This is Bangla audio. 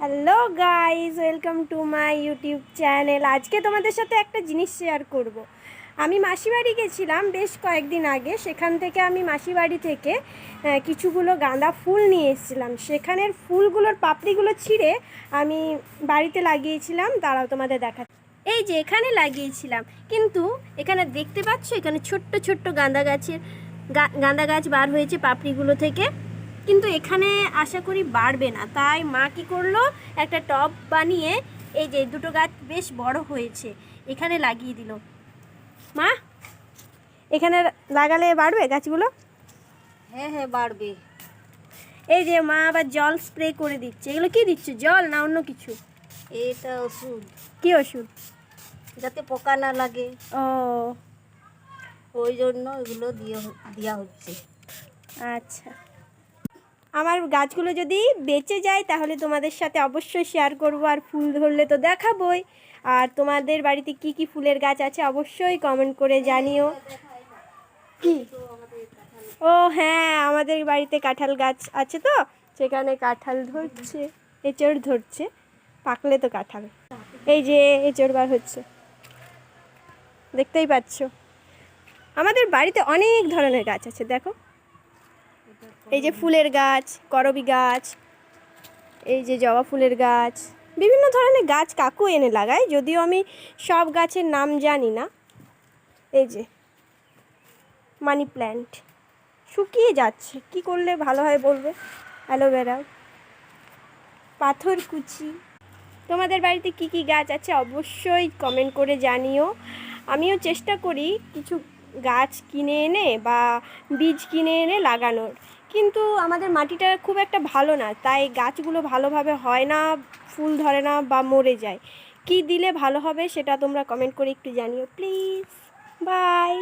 Hello guys, welcome to my YouTube channel. আজকে তোমাদের সাথে একটা জিনিস শেয়ার করব। আমি মাসিবাড়ি গেছিলাম বেশ কয়েকদিন আগে। সেখান থেকে আমি মাসিবাড়ি থেকে কিছুগুলো গাঁদা ফুল নিয়ে এসেছিলাম। সেখানের ফুলগুলোর পাপড়িগুলো ছিঁড়ে আমি বাড়িতে লাগিয়েছিলাম। দাঁড়াও তোমাদের দেখাচ্ছি। এই যে এখানে লাগিয়েছিলাম, কিন্তু এখানে দেখতে পাচ্ছ এখানে ছোট্ট ছোট্ট গাঁদা গাছ বার হয়েছে পাপড়িগুলো থেকে, কিন্তু এখানে আশা করি বাড়বে না। তাই মা কী করলো, একটা টব বানিয়ে এই যে দুটো গাছ বেশ বড় হয়েছে এখানে লাগিয়ে দিল। মা, এখানে লাগালে বাড়বে গাছগুলো? হ্যাঁ হ্যাঁ বাড়বে। এই যে মা আবার জল স্প্রে করে দিচ্ছে। এগুলো কি দিচ্ছে, জল না অন্য কিছু? এটা ওষুধ। কি ওষুধ? যাতে পোকা না লাগে, ও ওই জন্য এগুলো দেওয়া হচ্ছে। আচ্ছা, আমার গাছগুলো যদি বেঁচে যায় তাহলে তোমাদের সাথে অবশ্যই শেয়ার করব, আর ফুল ধরলে তো দেখাবই। আর তোমাদের বাড়িতে কি কি ফুলের গাছ আছে অবশ্যই কমেন্ট করে জানিও। কি? ও হ্যাঁ, আমাদের বাড়িতে কাঁঠাল গাছ আছে, তো সেখানে কাঁঠাল ধরছে, এঁচড় ধরছে। পাকলে তো কাঁঠাল। এই যে এঁচড় বার হচ্ছে, দেখতেই পাচ্ছ। আমাদের বাড়িতে অনেক ধরনের গাছ আছে, দেখো। এই যে ফুলের গাছ, করবী গাছ, এই যে জবা ফুলের গাছ, বিভিন্ন ধরনের গাছ কাকু এনে লাগায়, যদিও আমি সব গাছের নাম জানি না। এই যে মানি প্ল্যান্ট শুকিয়ে যাচ্ছে, কি করলে ভালো হয় বলবে? অ্যালোভেরা, পাথরকুচি। তোমাদের বাড়িতে কি কি গাছ আছে অবশ্যই কমেন্ট করে জানিও। আমিও চেষ্টা করি কিছু গাছ কিনে এনে বা বীজ কিনে এনে লাগানোর, কিন্তু আমাদের মাটিটা খুব একটা ভালো না, তাই গাছগুলো ভালোভাবে হয় না, ফুল ধরে না বা মরে যায়। কি দিলে ভালো হবে সেটা তোমরা কমেন্ট করে একটু জানিও প্লিজ। বাই।